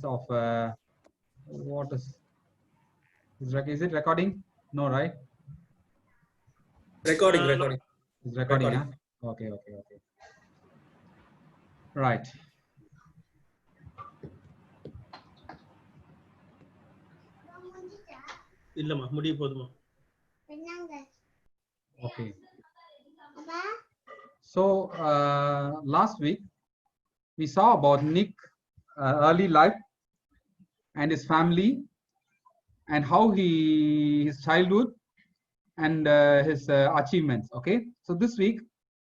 points of what is it recording? No, right? Recording. It's recording, huh? Okay. Right. இல்லம்மா முடிய போதுமா. Okay. So last week we saw about Nick early life and his family and how his childhood and his achievements. Okay, so this week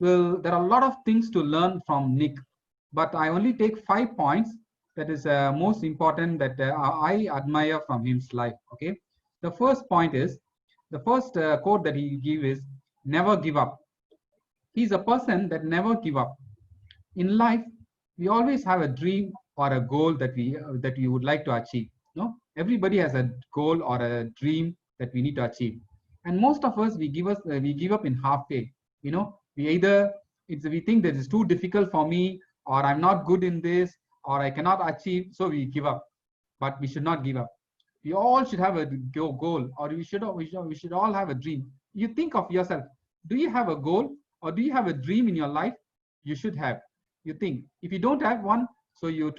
there are a lot of things to learn from Nick, but I only take 5 points that is most important that I admire from his life. Okay, the first point is, the first quote that he gave is never give up. He's a person that never give up. In life we always have a dream or a goal that we would like to achieve. No, everybody has a goal or a dream that we need to achieve, and most of us we give up in halfway. You know, we think that it's too difficult for me, or I'm not good in this, or I cannot achieve, so we give up. But we should not give up. We all should have a goal, or we should all have a dream. You think of yourself, do you have a goal or do you have a dream in your life? You should have. You think, if you don't have one, so you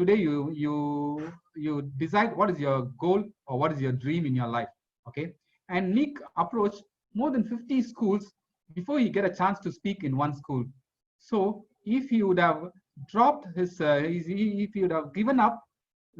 decide what is your goal or what is your dream in your life. Okay, and Nick approached more than 50 schools before he get a chance to speak in one school. So if he would have dropped if he would have given up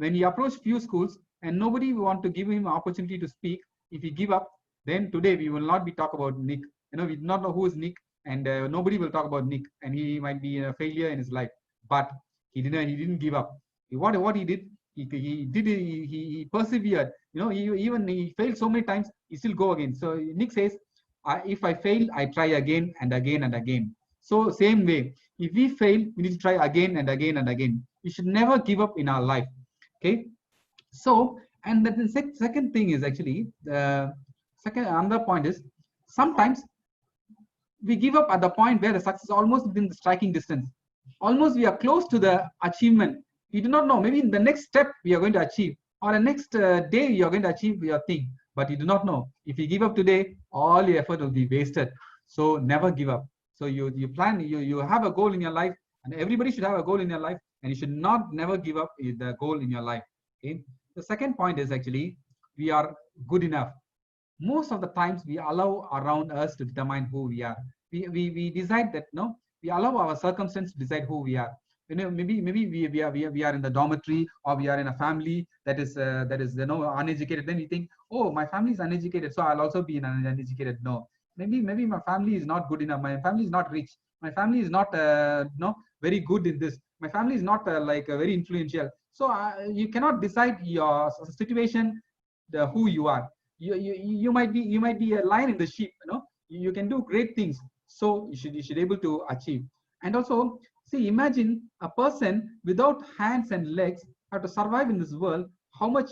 when he approached few schools and nobody want to give him an opportunity to speak, if he give up, then today we will not be talk about Nick. You know, we do not know who is Nick, and nobody will talk about Nick, and he might be a failure in his life. But he didn't give up. What he did, he persevered. You know, he failed so many times, he still go again. So Nick says, if I fail, I try again and again and again. So same way, if we fail, we need to try again and again and again. We should never give up in our life. Okay, so, and then the second thing is actually another point is, sometimes we give up at the point where the success is almost within the striking distance. Almost we are close to the achievement. We do not know, maybe in the next step we are going to achieve, or the next day you are going to achieve your thing, but you do not know. If you give up today, all your effort will be wasted. So never give up. So you plan, you have a goal in your life, and everybody should have a goal in your life, and you should not never give up the goal in your life. Okay. The second point is actually, we are good enough. Most of the times we allow around us to determine who we are. We decide that, no, we allow our circumstance to decide who we are. You know, maybe we are in the dormitory, or we are in a family that is you know, uneducated. Then we think, oh, my family is uneducated, so I'll also be uneducated. No, maybe my family is not good enough. My family is not rich. My family is not no, very good in this. My family is not very influential. So you cannot decide your situation, who you are. You might be a lion in the sheep. You know, you can do great things. So you should able to achieve. And also, see, imagine a person without hands and legs have to survive in this world. How much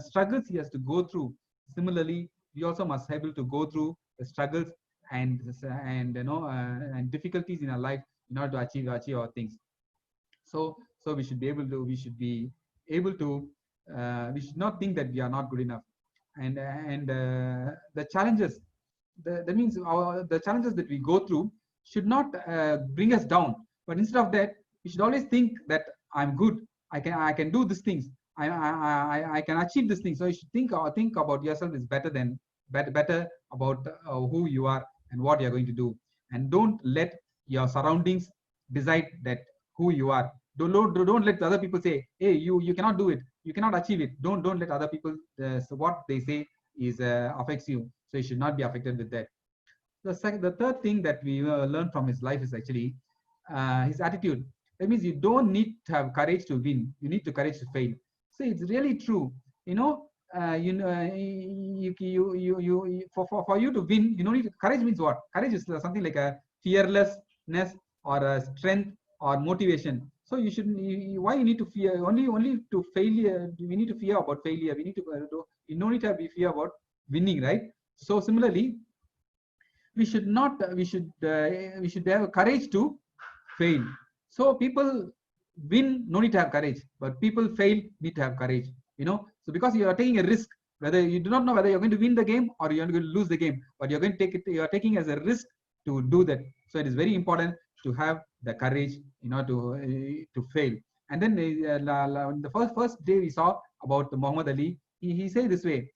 struggles he has to go through. Similarly, we also must be able to go through the struggles and you know and difficulties in our life in order to achieve our things. So we should be able to. We should be able to. We should not think that we are not good enough. And the challenges, that means the challenges that we go through should not bring us down, but instead of that, we should always think that I'm good. I can do these things. I can achieve these things. So you should think about yourself is better about who you are and what you're going to do, and don't let your surroundings decide that who you are. Don't let the other people say, hey, you cannot do it, you cannot achieve it. Don't let other people so what they say is affects you. So you should not be affected with that. The third thing that we learn from his life is actually his attitude. That means you don't need to have courage to win. You need to courage to fail. So it's really true. You know, for you to win, you don't need to, courage means what? Courage is something like a fearlessness or a strength or motivation. So you should. Why you need to fear? Only to failure. We need to fear about failure. We need to. You don't need to be fear about winning, right? So similarly, we should not. We should have courage to fail. So people win, no need to have courage, but people fail, need to have courage. So because you are taking a risk, whether you do not know whether you're going to win the game or you're going to lose the game, but you're going to take it, you're taking as a risk to do that. So it is very important to have the courage, to fail. And then the first day we saw about Muhammad Ali, he said this way,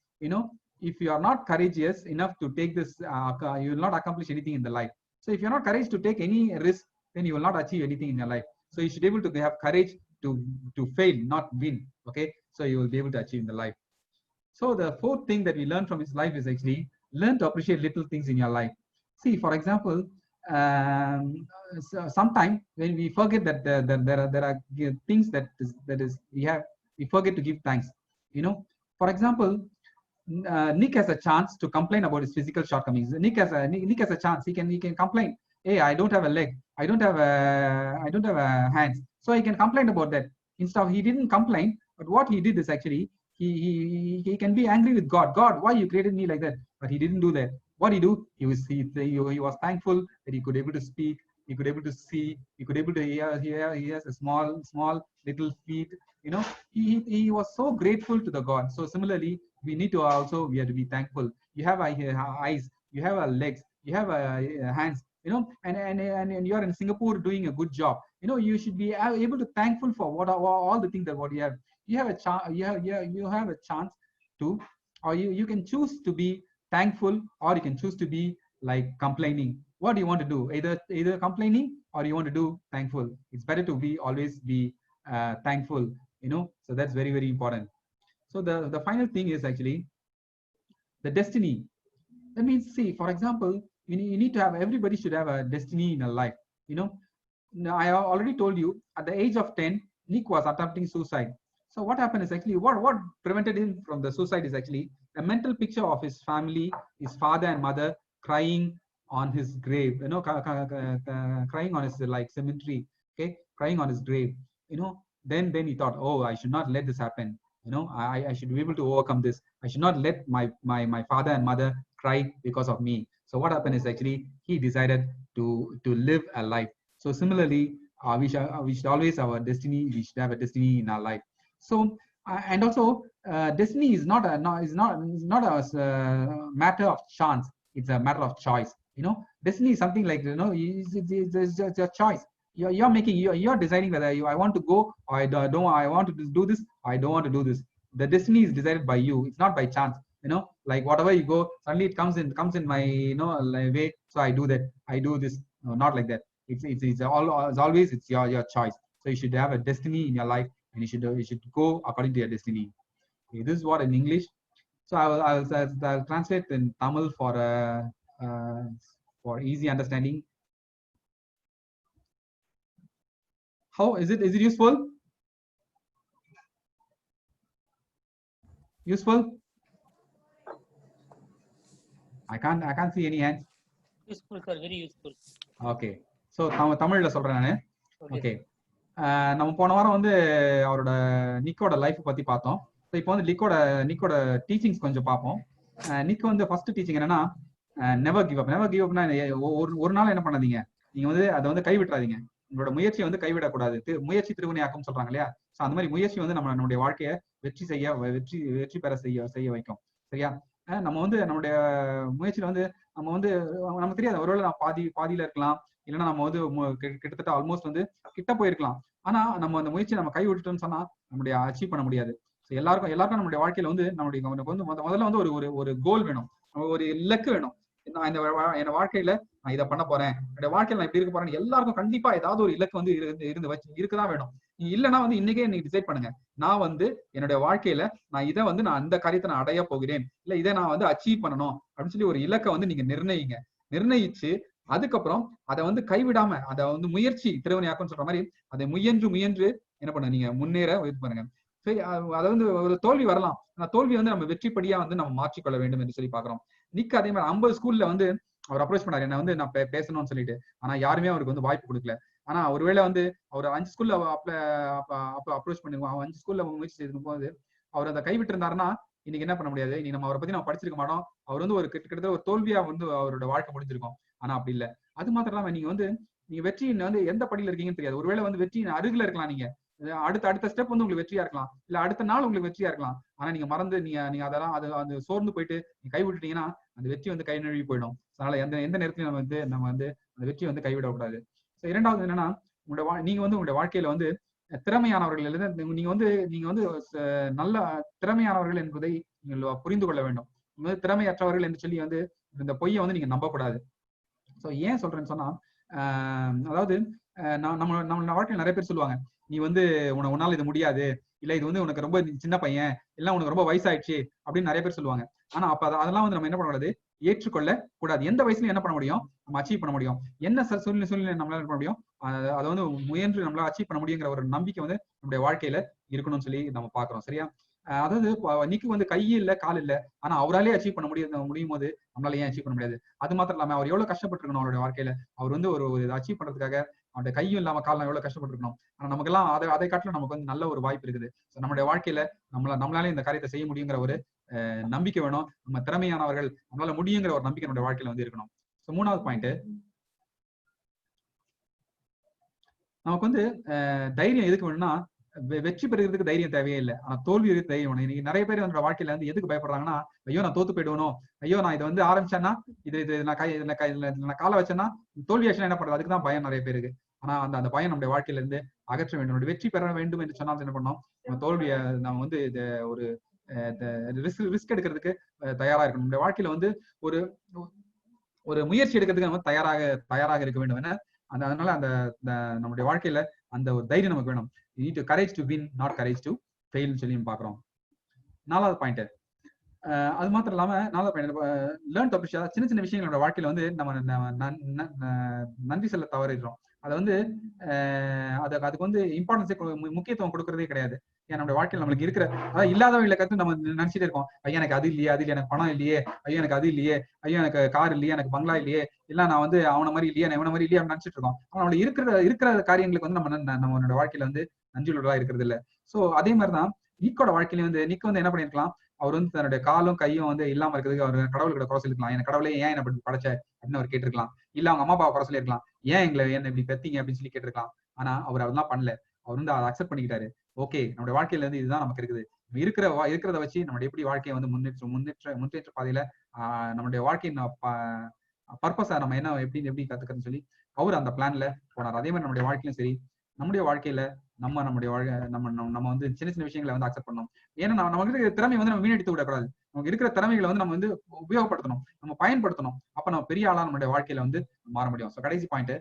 if you are not courageous enough to take this, you will not accomplish anything in the life. So if you're not courageous to take any risk, then you will not achieve anything in your life. So you should be able to have courage to fail, not win. Okay, so you will be able to achieve in the life. So the fourth thing that we learn from his life is actually learn to appreciate little things in your life. See, for example, sometimes when we forget that there are things that we forget to give thanks. For example, Nick has a chance to complain about his physical shortcomings. Nick has a chance. He can complain. Hey, I don't have a leg. I don't have a hands. So he can complain about that. Instead, he didn't complain. But what he did is actually he can be angry with God. God, why you created me like that? But he didn't do that. What he do? He was thankful that he could able to speak. He could able to see. He could able to hear. He has a small little feet. He was so grateful to the God. So similarly, we have to be thankful. You have eyes. You have legs. You have hands. And you're in Singapore doing a good job. You should be able to thankful for all the things that what you have. You have a chance. You have a chance to, or you can choose to be thankful, or you can choose to be like complaining. What do you want to do? Either complaining or you want to do thankful. It's better to always be thankful. So that's very, very important. So the final thing is actually the destiny. That means, see, for example, you need to have, everybody should have a destiny in a life. Now, I already told you at the age of 10, Nick was attempting suicide. So what happened is actually what prevented him from the suicide is actually a mental picture of his family, his father and mother crying on his grave, crying on his cemetery, okay, crying on his grave. Then he thought, oh, I should not let this happen. I should be able to overcome this. I should not let my father and mother cry because of me. So what happened is actually he decided to live a life. So similarly, we should always have a destiny. We should have a destiny in our life. So and also destiny is not a matter of chance. It's a matter of choice. Destiny is something like it's a choice. You're making, you're deciding whether I want to go or I want to do this, or I don't want to do this. The destiny is decided by you. It's not by chance. Like whatever you go, suddenly it comes in my way. So I do that. I do this. No, not like that. It's always it's your choice. So you should have a destiny in your life, and you should go according to your destiny. Okay, this is what in English. So I'll translate in Tamil for easy understanding. How is it useful? Useful? I can't see any hands. Useful, sir. Very useful. Okay. So தமிழ்ல சொல்றேன் நானு. Okay. நம்ம போன வாரம் வந்து அவரோட நிக்கோட life பத்தி பார்த்தோம். ஸோ இப்போ வந்து நிக்கோட டீச்சிங்ஸ் கொஞ்சம் பார்ப்போம். நிக் வந்து ஃபர்ஸ்ட் டீச்சிங் என்னன்னா, நெவர் கிவ் அப்னா ஒரு நாள் என்ன பண்ணாதீங்க, நீங்க வந்து அதை வந்து கைவிட்டுறாதீங்க. உங்களோட முயற்சியை வந்து கைவிடக்கூடாது. முயற்சி திருவினையாக்கும் சொல்றாங்க இல்லையா? ஸோ அந்த மாதிரி முயற்சி வந்து நம்மளுடைய வாழ்க்கையை வெற்றி பெற செய்ய வைக்கும். சரியா? நம்ம வந்து நம்மளுடைய முயற்சியில வந்து நமக்கு தெரியாது, ஒருவேளை நான் பாதியில இருக்கலாம், இல்லைன்னா நம்ம வந்து கிட்டத்தட்ட ஆல்மோஸ்ட் வந்து கிட்ட போயிருக்கலாம். ஆனா நம்ம அந்த முயற்சியை நம்ம கை விட்டுட்டோம்னு சொன்னா நம்மளுடைய அச்சீவ் பண்ண முடியாது. எல்லாருக்கும் நம்மளுடைய வாழ்க்கையில வந்து முதல்ல வந்து ஒரு கோல் வேணும், ஒரு இலக்கு வேணும். நான் என் வாழ்க்கையில நான் இதை பண்ண போறேன், என்னோட வாழ்க்கையில நான் இப்படி இருக்க போறேன். எல்லாருக்கும் கண்டிப்பா ஏதாவது ஒரு இலக்கு வந்து இருக்குதான் வேணும். நீ இல்லைன்னா வந்து இன்னைக்கே நீங்க டிசைட் பண்ணுங்க, நான் வந்து என்னுடைய வாழ்க்கையில நான் அந்த காரியத்தை நான் அடைய போகிறேன், இல்ல இதை நான் வந்து அச்சீவ் பண்ணணும் அப்படின்னு சொல்லி ஒரு இலக்கை வந்து நீங்க நிர்ணயிச்சு அதுக்கப்புறம் அதை வந்து கைவிடாம அதை வந்து முயற்சி திருவினையாக்கும் சொல்ற மாதிரி அதை முயன்று என்ன பண்ண நீங்க முன்னேற இது பண்ணுங்க. சரி, அதை வந்து ஒரு தோல்வி வரலாம், ஆனா தோல்வி வந்து நம்ம வெற்றிப்படியா வந்து நம்ம மாற்றிக்கொள்ள வேண்டும் என்று சொல்லி பாக்குறோம். நிக்க அதே மாதிரி 50 ஸ்கூல்ல வந்து அவர் அப்ரோச் பண்ணாரு, என்ன வந்து நான் பேசணும்னு சொல்லிட்டு. ஆனா யாருமே அவருக்கு வந்து வாய்ப்பு கொடுக்கல. ஆனா ஒருவேளை வந்து அவர் 5 ஸ்கூல்ல அப்ரோச் பண்ணிருக்கோம், 5 ஸ்கூல்ல முயற்சி செய்யும் போது அவர் அதை கைவிட்டு இருந்தாருன்னா இன்னைக்கு என்ன பண்ண முடியாது, இன்னைக்கு நம்ம அவரை பத்தி நம்ம படிச்சிருக்க மாட்டோம். அவர் வந்து ஒரு கிட்டத்தட்ட ஒரு தோல்வியா வந்து அவரோட வாழ்க்கை முடிஞ்சிருக்கும். ஆனா அப்படி இல்லை. அது மாத்திரம் இல்லாம நீங்க வந்து நீங்க வெற்றியின் வந்து எந்த படியில இருக்கீங்கன்னு தெரியாது. ஒருவேளை வந்து வெற்றியின் அருகில இருக்கலாம். நீங்க அடுத்த ஸ்டெப் வந்து உங்களுக்கு வெற்றியா இருக்கலாம், இல்ல அடுத்த நாள் உங்களுக்கு வெற்றியா இருக்கலாம். ஆனா நீங்க மறந்து நீங்க அதெல்லாம் அது சோர்ந்து போயிட்டு நீங்க கைவிட்டுட்டீங்கன்னா அந்த வெற்றி வந்து கை நழுவி போயிடும். அதனால எந்த நேரத்திலும் நம்ம வந்து அந்த வெற்றி வந்து கைவிடக்கூடாது. இரண்டாவது என்னன்னா, நீங்க வந்து உங்களுடைய வாழ்க்கையில வந்து திறமையானவர்கள் நீங்க வந்து நல்ல திறமையானவர்கள் என்பதை நீங்கள் புரிந்து கொள்ள வேண்டும். நீங்க வந்து திறமையற்றவர்கள் என்று சொல்லி வந்து இந்த பொய்யை வந்து நீங்க நம்பக்கூடாது. ஸோ ஏன் சொல்றேன்னு சொன்னா, அதாவது நம்ம வாழ்க்கையில் நிறைய பேர் சொல்லுவாங்க, நீ வந்து உன்னால இது முடியாது, இல்ல இது வந்து உனக்கு ரொம்ப சின்ன பையன், இல்ல உனக்கு ரொம்ப வயசாயிடுச்சு அப்படின்னு நிறைய பேர் சொல்லுவாங்க. ஆனா அப்ப அதெல்லாம் வந்து நம்ம என்ன பண்ணக்கூடாது, ஏற்றுக்கொள்ள கூடாது. எந்த வயசுலயும் என்ன பண்ண முடியும், நம்ம அச்சீவ் பண்ண முடியும். என்ன சூழ்நிலை நம்மளால பண்ண முடியும், அதை வந்து முயன்று நம்மளால அச்சீவ் பண்ண முடியுங்கிற ஒரு நம்பிக்கை வந்து நம்முடைய வாழ்க்கையில இருக்கணும்னு சொல்லி நம்ம பாக்குறோம். சரியா? அதாவது நிக்கு வந்து கை இல்ல கால் இல்ல, ஆனா அவராலே அச்சீவ் பண்ண முடியும் போது நம்மளால ஏன் அச்சீவ் பண்ண முடியாது? அது மாத்திரம் இல்லாம அவர் எவ்வளவு கஷ்டப்பட்டிருக்கணும் அவருடைய வாழ்க்கையில. அவர் வந்து ஒரு அச்சீவ் பண்றதுக்காக அவருடைய கையும் இல்லாம காலம் எவ்வளவு கஷ்டப்பட்டிருக்கணும். ஆனா நமக்கு எல்லாம் அதை காட்டிலும் நமக்கு வந்து நல்ல ஒரு வாய்ப்பு இருக்குது. நம்மளுடைய வாழ்க்கையில நம்மளாலே இந்த காரியத்தை செய்ய முடியுங்கிற ஒரு நம்பிக்கை வேணும். நம்ம திறமையானவர்கள், நம்மளால முடியுங்கிற ஒரு நம்பிக்கை நம்முடைய வாழ்க்கையில வந்து இருக்கணும். மூணாவது பாயிண்ட், நமக்கு வந்து தைரியம் எதுக்கு வேணும்னா, வெற்றி பெறுகிறதுக்கு தைரியம் தேவையே இல்லை, ஆனா தோல்வி எதுக்கு தைரியம் வேணும். இன்னைக்கு நிறைய பேர் என்னோட வாழ்க்கையில வந்து எதுக்கு பயப்படுறாங்கன்னா, ஐயோ நான் தோத்து போயிடுவணும், ஐயோ நான் இதை வந்து ஆரம்பிச்சேன்னா இது நான் காலை வச்சேன்னா தோல்வி ஆச்சுன்னா என்ன பண்றது, அதுக்குதான் பயம் நிறைய பேருக்கு. ஆனா அந்த பயம் நம்முடைய வாழ்க்கையில இருந்து அகற்ற வேண்டும். வெற்றி பெற வேண்டும் என்று சொன்னால் என்ன பண்ணோம், நம்ம தோல்வியை நம்ம வந்து ஒரு ரிஸ்க் எடுக்கிறதுக்கு தயாரா இருக்கணும். நம்முடைய வாழ்க்கையில வந்து ஒரு ஒரு முயற்சி எடுக்கிறதுக்கு நம்ம தயாராக இருக்க வேண்டும். ஏன்னா அதனால நம்முடைய வாழ்க்கையில அந்த ஒரு தைரியம் நமக்கு வேணும். you need to courage to win, not courage to fail சொல்லி பாக்குறோம். நாலாவது பாயிண்ட், அது மாத்திரம் இல்லாம நாலாவது பாயிண்ட், லேர்ன் டு அப்ரிஷியேட். சின்ன சின்ன விஷயங்களோட வாழ்க்கையில வந்து நம்ம நன்றி செல்ல தவறிடுறோம். அதை வந்து அதுக்கு வந்து இம்பார்ட்டன்ஸ் முக்கியத்துவம் கொடுக்கறதே கிடையாது. ஏன் நம்மளுடைய வாழ்க்கையில் நம்மளுக்கு இருக்கிற அதாவது இல்லாதவங்களை கற்று நம்ம நினைச்சிட்டே இருக்கோம், ஐயா எனக்கு அது இல்லையே, அது இல்லை, எனக்கு பணம் இல்லையே, ஐயோ எனக்கு அது இல்லையே, ஐயோ எனக்கு கார் இல்லையே, எனக்கு பங்களா இல்லையே, இல்ல நான் வந்து அவன மாதிரி இல்லையே, இவன மாதிரி இல்லையே அப்படின்னு நினைச்சிட்டு இருக்கோம். அவனோட இருக்கிற காரியங்களுக்கு வந்து நம்மளோட வாழ்க்கையில வந்து நன்றியுள்ளதா இருக்கிறது இல்லை. சோ அதே மாதிரிதான் நிக்கோட வாழ்க்கையில வந்து நிக்கு வந்து என்ன பண்ணிருக்கலாம், அவர் வந்து தன்னுடைய காலும் கையும் வந்து இல்லாம இருக்கிறதுக்கு அவர் கடவுள்கிட்ட குறை சொல்லிருக்கலாம். என் கடவுளே ஏன் என்ன படைச்ச அப்படின்னு அவர் கேட்டிருக்கலாம். இல்ல அவங்க அம்மா அப்பாவை குறை சொல்லிருக்கலாம், ஏன் என்ன இப்படி பெத்தீங்க அப்படின்னு சொல்லி கேட்டிருக்கலாம். ஆனா அவர் அதெல்லாம் பண்ணல. அவர் வந்து அதை அக்செப்ட் பண்ணிக்கிட்டாரு. ஓகே, நம்மளுடைய வாழ்க்கையில இருந்து இதுதான் நமக்கு இருக்குது, இருக்கிறத வச்சு நம்மளுடைய எப்படி வாழ்க்கையை வந்து முன்னேற்ற பாதையில நம்மளுடைய வாழ்க்கையின் பர்பஸா நம்ம என்ன எப்படி கத்துக்கிறதுன்னு சொல்லி அவர் அந்த பிளான்ல போனார். அதே மாதிரி நம்முடைய வாழ்க்கையிலும் சரி, நம்முடைய வாழ்க்கையில நம்ம வந்து சின்ன சின்ன விஷயங்களை வந்து அக்செப்ட் பண்ணணும். ஏன்னா நமக்கு இருக்கிற திறமை வந்து நம்ம வீணடித்து விடக்கூடாது. நமக்கு இருக்கிற திறமைகளை வந்து நம்ம வந்து உபயோகப்படுத்தணும், நம்ம பயன்படுத்தணும். அப்ப நம்ம பெரிய ஆளா நம்மளுடைய வாழ்க்கையில வந்து மாற முடியும். ஸோ கடைசி பாயிண்ட்,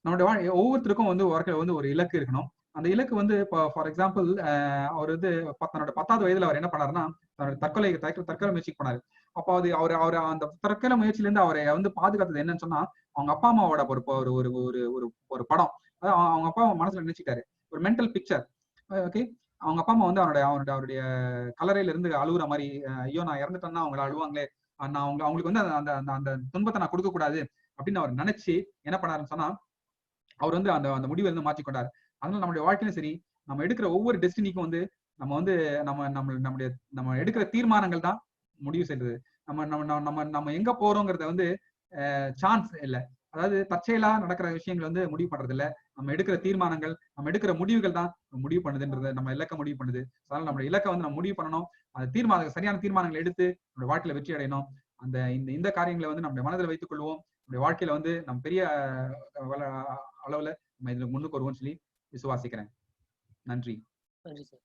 நம்மளுடைய ஒவ்வொருத்தருக்கும் வந்து வாழ்க்கையில வந்து ஒரு இலக்கு இருக்கணும். அந்த இலக்கு வந்து ஃபார் எக்ஸாம்பிள் அவர் வந்து தன்னோட 10வது வயதுல அவர் என்ன பண்ணாருன்னா தன்னோட தற்கொலை முயற்சி பண்ணாரு. அப்போ அவர் அந்த தற்கொலை முயற்சியில இருந்து அவரை வந்து பாதுகாத்தது என்னன்னு சொன்னா, அவங்க அப்பா அம்மாவோட ஒரு படம். அவங்க அப்பா அம்மா மனசுல நினைச்சுட்டாரு, ஒரு மென்டல் பிக்சர். ஓகே, அவங்க அப்பா அம்மா வந்து அவருடைய கல்லறையில இருந்து அழுகுற மாதிரி, ஐயோ நான் இறந்துட்டேன்னா அவங்க அழுவாங்களே, நான் அவங்களுக்கு வந்து அந்த துன்பத்தை நான் கொடுக்க கூடாது அப்படின்னு அவர் நினைச்சு என்ன பண்ணாருன்னு சொன்னா, அவர் வந்து அந்த முடிவை இருந்து மாற்றிக்கொண்டார். அதனால நம்மளுடைய வாழ்க்கையிலும் சரி, நம்ம எடுக்கிற ஒவ்வொரு டெஸ்டினிக்கும் வந்து நம்ம வந்து நம்ம எடுக்கிற தீர்மானங்கள் தான் முடிவு செய்யறது. நம்ம எங்க போறோங்கிறத வந்து சான்ஸ் இல்லை, அதாவது தற்செயலா நடக்கிற விஷயங்கள் வந்து முடிவு பண்றது இல்ல. நம்ம எடுக்கிற தீர்மானங்கள், நம்ம எடுக்கிற முடிவுகள் தான் முடிவு பண்ணுதுன்றது, நம்ம இலக்க முடிவு பண்ணுது. அதனால நம்ம இலக்க வந்து நம்ம முடிவு பண்ணணும். அந்த சரியான தீர்மானங்களை எடுத்து நம்ம வாழ்க்கையில வெற்றி அடையணும். இந்த காரியங்களை வந்து நம்ம மனதில் வைத்துக் கொள்வோம். நம்முடைய வாழ்க்கையில வந்து நம்ம பெரிய அளவுல நம்ம இதுல முன்னுக்கு வருவோம்னு சொல்லி விசுவாசிக்கிறேன். நன்றி. நன்றி சார்.